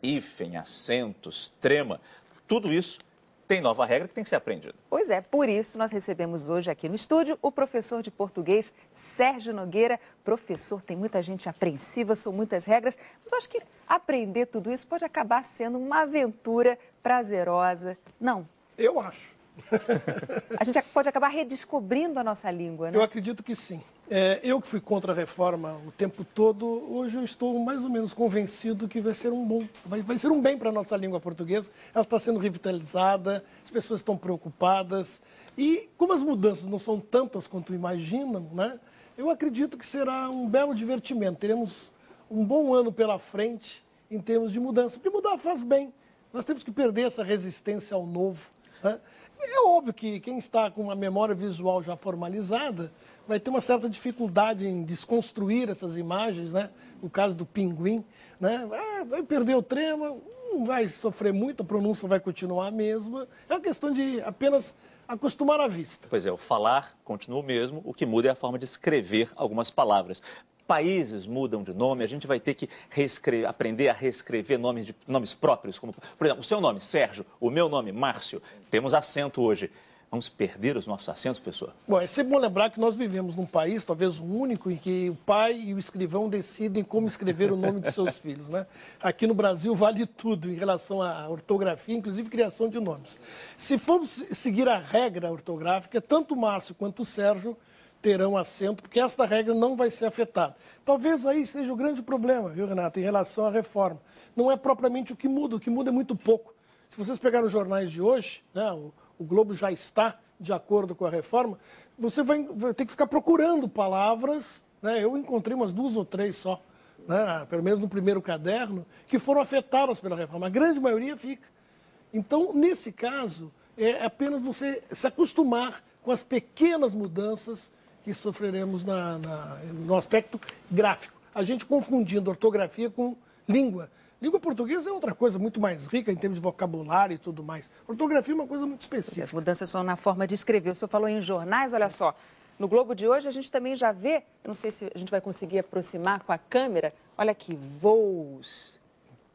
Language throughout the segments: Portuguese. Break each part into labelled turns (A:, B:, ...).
A: hífen, acentos, trema, tudo isso tem nova regra que tem que ser aprendida.
B: Pois é, por isso nós recebemos hoje aqui no estúdio o professor de português Sérgio Nogueira. Professor, tem muita gente apreensiva, são muitas regras, mas eu acho que aprender tudo isso pode acabar sendo uma aventura prazerosa. Não?
C: Eu acho.
B: A gente pode acabar redescobrindo a nossa língua, né?
C: Eu acredito que sim. Eu que fui contra a reforma o tempo todo, hoje eu estou mais ou menos convencido que vai ser vai ser um bem para a nossa língua portuguesa. Ela está sendo revitalizada, as pessoas estão preocupadas. E como as mudanças não são tantas quanto imaginam, né? Eu acredito que será um belo divertimento. Teremos um bom ano pela frente em termos de mudança. Porque mudar faz bem. Nós temos que perder essa resistência ao novo, né? É óbvio que quem está com uma memória visual já formalizada vai ter uma certa dificuldade em desconstruir essas imagens, né? No caso do pinguim, né? Vai perder o trema, não vai sofrer muito, a pronúncia vai continuar a mesma. É uma questão de apenas acostumar a vista.
A: Pois é, o falar continua o mesmo, o que muda é a forma de escrever algumas palavras. Países mudam de nome, a gente vai ter que aprender a reescrever nomes próprios, como, por exemplo, o seu nome, Sérgio, o meu nome, Márcio. Temos acento hoje. Vamos perder os nossos acentos, professor?
C: Bom, é sempre bom lembrar que nós vivemos num país, talvez o único, em que o pai e o escrivão decidem como escrever o nome de seus filhos, né? Aqui no Brasil vale tudo em relação à ortografia, inclusive criação de nomes. Se formos seguir a regra ortográfica, tanto o Márcio quanto o Sérgio terão acento, porque esta regra não vai ser afetada. Talvez aí seja o grande problema, viu, Renata, em relação à reforma. Não é propriamente o que muda é muito pouco. Se vocês pegarem os jornais de hoje, né, o Globo já está de acordo com a reforma, você vai ter que ficar procurando palavras, né, eu encontrei umas 2 ou 3 só, né, pelo menos no primeiro caderno, que foram afetadas pela reforma. A grande maioria fica. Então, nesse caso, é apenas você se acostumar com as pequenas mudanças que sofreremos no aspecto gráfico. A gente confundindo ortografia com língua. Língua portuguesa é outra coisa muito mais rica em termos de vocabulário e tudo mais. Ortografia é uma coisa muito específica.
B: As mudanças são na forma de escrever. O senhor falou em jornais, olha só. No Globo de hoje a gente também já vê, eu não sei se a gente vai conseguir aproximar com a câmera, olha aqui, voos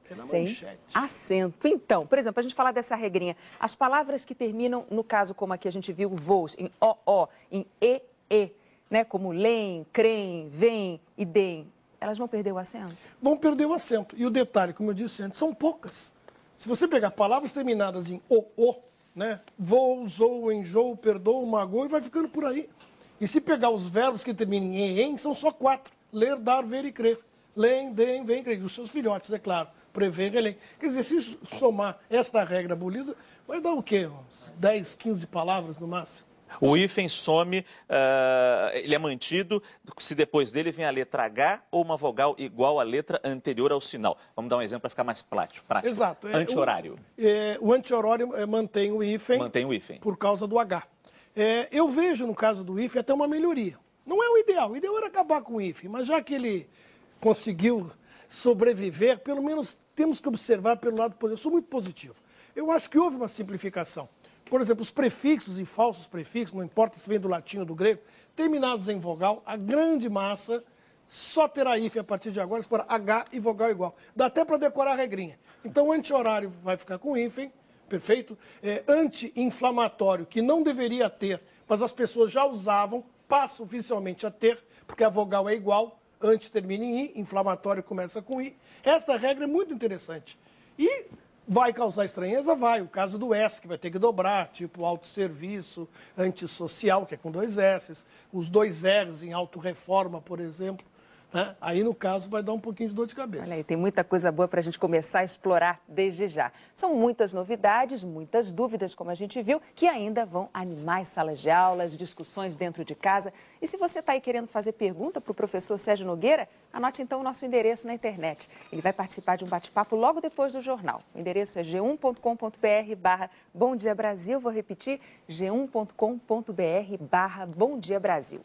B: sem acento. Então, por exemplo, a gente falar dessa regrinha, as palavras que terminam, no caso como aqui a gente viu, voos, em OO, em EE, né, como leem, creem, veem e deem, elas vão perder o acento?
C: Vão perder o acento. E o detalhe, como eu disse antes, são poucas. Se você pegar palavras terminadas em o, né, vou, zou, enjoo, perdoo, magoou, e vai ficando por aí. E se pegar os verbos que terminam em, são só 4. Ler, dar, ver e crer. Leem, deem, veem, creem. Os seus filhotes, é claro. Prever, relém. Quer dizer, se somar esta regra abolida, vai dar o quê? Uns 10, 15 palavras no máximo.
A: O hífen some, ele é mantido se depois dele vem a letra H ou uma vogal igual à letra anterior ao sinal. Vamos dar um exemplo para ficar mais prático.
C: Exato.
A: Anti-horário.
C: O anti-horário mantém o hífen.
A: Mantém o hífen.
C: Por causa do H. Eu vejo, no caso do hífen, até uma melhoria. Não é o ideal. O ideal era acabar com o hífen, mas já que ele conseguiu sobreviver, pelo menos temos que observar pelo lado positivo. Eu sou muito positivo. Eu acho que houve uma simplificação. Por exemplo, os prefixos e falsos prefixos, não importa se vem do latim ou do grego, terminados em vogal, a grande massa só terá hífen a partir de agora, se for H e vogal igual. Dá até para decorar a regrinha. Então, anti-horário vai ficar com hífen, perfeito. Anti-inflamatório, que não deveria ter, mas as pessoas já usavam, passa oficialmente a ter, porque a vogal é igual, anti termina em I, inflamatório começa com I. Esta regra é muito interessante. E vai causar estranheza? Vai. O caso do S, que vai ter que dobrar, tipo autosserviço, antissocial, que é com 2 S's, os 2 R's em autorreforma, por exemplo. Né? Aí, no caso, vai dar um pouquinho de dor de cabeça.
B: Olha aí, tem muita coisa boa para a gente começar a explorar desde já. São muitas novidades, muitas dúvidas, como a gente viu, que ainda vão animar as salas de aulas, discussões dentro de casa. E se você está aí querendo fazer pergunta para o professor Sérgio Nogueira, anote então o nosso endereço na internet. Ele vai participar de um bate-papo logo depois do jornal. O endereço é g1.com.br/bomdiabrasil. Vou repetir, g1.com.br/bomdiabrasil.